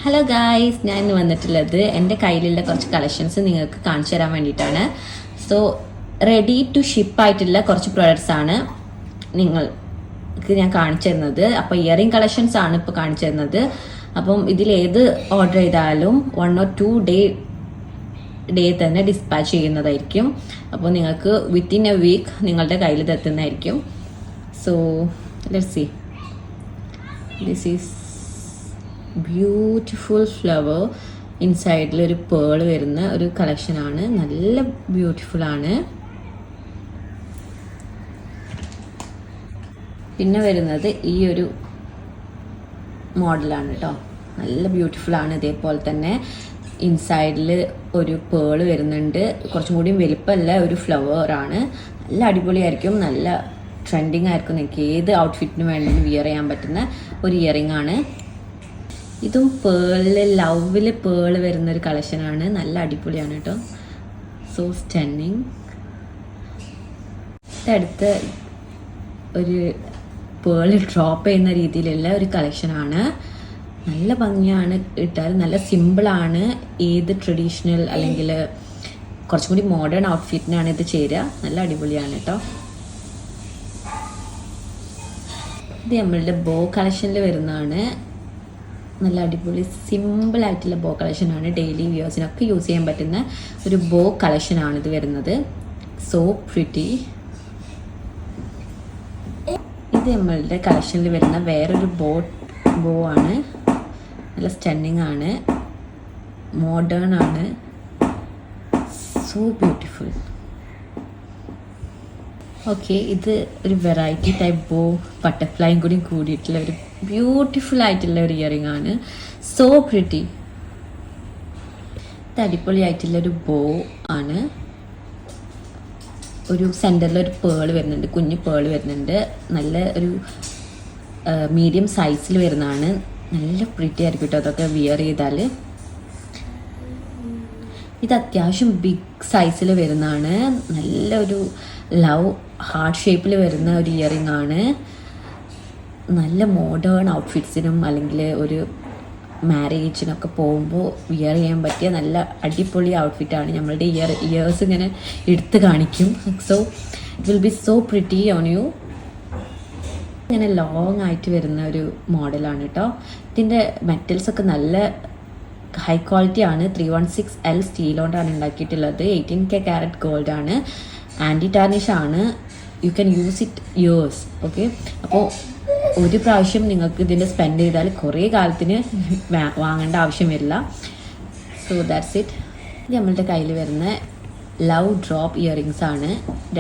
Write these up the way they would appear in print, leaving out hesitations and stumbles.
Hello guys, ഞാൻ ഇന്ന് വന്നിട്ടുള്ളത് എൻ്റെ കയ്യിലുള്ള കുറച്ച് കളക്ഷൻസ് നിങ്ങൾക്ക് കാണിച്ചു തരാൻ വേണ്ടിയിട്ടാണ്. സോ റെഡി ടു ഷിപ്പ് ആയിട്ടുള്ള കുറച്ച് പ്രോഡക്ട്സ് ആണ് നിങ്ങൾക്ക് ഞാൻ കാണിച്ചു തരുന്നത്. അപ്പോൾ ഇയറിംഗ് കളക്ഷൻസ് ആണ് ഇപ്പോൾ കാണിച്ചു തരുന്നത്. അപ്പം ഇതിലേത് ഓർഡർ ചെയ്താലും 1 or 2 ഡേ തന്നെ ഡിസ്പാച്ച് ചെയ്യുന്നതായിരിക്കും. അപ്പോൾ നിങ്ങൾക്ക് വിത്തിൻ എ വീക്ക് നിങ്ങളുടെ കയ്യിൽ എത്തുന്നതായിരിക്കും. So let's see. This is beautiful flower. ഇൻസൈഡിലൊരു പേൾ വരുന്ന ഒരു കളക്ഷനാണ്. നല്ല ബ്യൂട്ടിഫുൾ ആണ്. പിന്നെ വരുന്നത് ഈ ഒരു മോഡലാണ് കേട്ടോ. നല്ല ബ്യൂട്ടിഫുൾ ആണ്. ഇതേപോലെ തന്നെ ഇൻസൈഡിൽ ഒരു പേൾ വരുന്നുണ്ട്. കുറച്ചും കൂടി വലിപ്പമല്ല, ഒരു ഫ്ലവറാണ്. നല്ല അടിപൊളിയായിരിക്കും. നല്ല ട്രെൻഡിങ് ആയിരിക്കും. നിങ്ങൾക്ക് ഏത് ഔട്ട്ഫിറ്റിന് വേണമെങ്കിലും വിയർ ചെയ്യാൻ പറ്റുന്ന ഒരു ഇയറിംഗ് ആണ്. ഇതും ലവിൽ പേള് വരുന്നൊരു കളക്ഷനാണ്. നല്ല അടിപൊളിയാണ് കേട്ടോ. സോ സ്റ്റന്നിങ്. ഇതടുത്ത് ഒരു പേള് ഡ്രോപ്പ് ചെയ്യുന്ന രീതിയിലുള്ള ഒരു കളക്ഷനാണ്. നല്ല ഭംഗിയാണ് ഇട്ടാൽ. നല്ല സിമ്പിളാണ്. ഏത് ട്രഡീഷണൽ അല്ലെങ്കിൽ കുറച്ചും കൂടി മോഡേൺ ഔട്ട്ഫിറ്റിനാണ് ഇത് ചേരുക. നല്ല അടിപൊളിയാണ് കേട്ടോ. ഇത് നമ്മളുടെ ബോ കളക്ഷനിൽ വരുന്നതാണ്. നല്ല അടിപൊളി സിമ്പിൾ ആയിട്ടുള്ള ബോ കളക്ഷനാണ്. ഡെയിലി വ്യൂസിനൊക്കെ യൂസ് ചെയ്യാൻ പറ്റുന്ന ഒരു ബോ കളക്ഷനാണ് ഇത് വരുന്നത്. So pretty. ഇത് നമ്മളുടെ കളക്ഷനിൽ വരുന്ന വേറൊരു ബോ ആണ്. നല്ല സ്റ്റന്നിങ് ആണ്. മോഡേൺ ആണ്. So beautiful. ഓക്കെ, ഇത് ഒരു വെറൈറ്റി ടൈപ്പ് ബോ, ബട്ടർഫ്ലൈയും കൂടി കൂടിയിട്ടുള്ള ഒരു ബ്യൂട്ടിഫുൾ ആയിട്ടുള്ള ഒരു ഇയറിംഗ് ആണ്. So pretty. ഇത് അടിപൊളിയായിട്ടുള്ള ഒരു ബോ ആണ്. ഒരു സെൻറ്ററിൽ ഒരു പേൾ വരുന്നുണ്ട്, കുഞ്ഞു പേൾ വരുന്നുണ്ട്. നല്ല ഒരു മീഡിയം സൈസിൽ വരുന്നതാണ്. നല്ല പ്രിറ്റി ആയിരിക്കും കേട്ടോ അതൊക്കെ വിയർ ചെയ്താൽ. ഇത് അത്യാവശ്യം ബിഗ് സൈസിൽ വരുന്നതാണ്. നല്ലൊരു ഹാർട്ട് ഷേപ്പിൽ വരുന്ന ഒരു ഇയറിംഗ് ആണ്. നല്ല മോഡേൺ ഔട്ട്ഫിറ്റ്സിനും അല്ലെങ്കിൽ ഒരു മാരേജിനൊക്കെ പോകുമ്പോൾ വിയർ ചെയ്യാൻ പറ്റിയ നല്ല അടിപൊളി ഔട്ട്ഫിറ്റാണ്. നമ്മളുടെ ഇയേഴ്സ് ഇങ്ങനെ എടുത്ത് കാണിക്കും. So it will be so pretty on you. ഇങ്ങനെ ലോങ് ആയിട്ട് വരുന്ന ഒരു മോഡലാണ് കേട്ടോ. ഇതിൻ്റെ മെറ്റൽസൊക്കെ നല്ല ഹൈ ക്വാളിറ്റി ആണ്. 316L സ്റ്റീൽ കൊണ്ടാണ് ഉണ്ടാക്കിയിട്ടുള്ളത്. 18K കാരറ്റ് ഗോൾഡ് ആണ്. ആൻറ്റി ടാർണിഷ് ആണ്. You can use it years. Okay, അപ്പോൾ ഒരു പ്രാവശ്യം നിങ്ങൾക്ക് ഇതിൽ സ്പെൻഡ് ചെയ്താൽ കുറേ കാലത്തിന് വാങ്ങേണ്ട ആവശ്യം വരില്ല. So that's it. ഇത് നമ്മളുടെ കയ്യിൽ വരുന്ന ലവ് ഡ്രോപ്പ് ഇയറിങ്സ് ആണ്.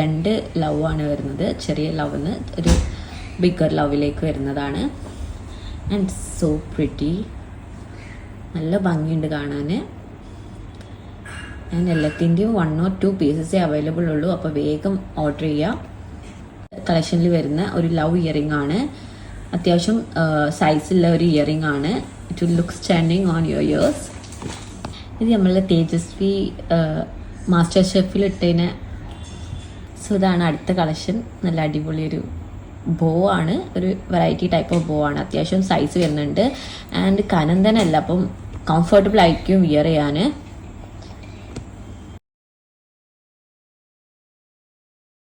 2 ലവ് ആണ് വരുന്നത്. ചെറിയ ലവിന്ന് ഒരു ബിഗർ ലവിലേക്ക് വരുന്നതാണ്. And so pretty. നല്ല ഭംഗിയുണ്ട് കാണാൻ. ഞാൻ എല്ലാത്തിൻ്റെയും 1 or 2 പീസസേ അവൈലബിൾ ഉള്ളൂ. അപ്പോൾ വേഗം ഓർഡർ ചെയ്യുക. കളക്ഷനിൽ വരുന്ന ഒരു ലവ് ഇയറിംഗ് ആണ്. അത്യാവശ്യം സൈസുള്ള ഒരു ഇയറിംഗ് ആണ്. It will look standing on your years. ഇത് നമ്മളുടെ തേജസ്വി മാസ്റ്റർ ഷെഫിൽ ഇട്ടതിന്. സോ ഇതാണ് അടുത്ത കളക്ഷൻ. നല്ല അടിപൊളി ഒരു ബോ ആണ്. ഒരു വെറൈറ്റി ടൈപ്പ് ഓഫ് ബോ ആണ്. അത്യാവശ്യം സൈസ് വരുന്നുണ്ട്. ആൻഡ് കനം തന്നെ അല്ല, അപ്പം കംഫർട്ടബിൾ ആയിരിക്കും വിയർ ചെയ്യാൻ.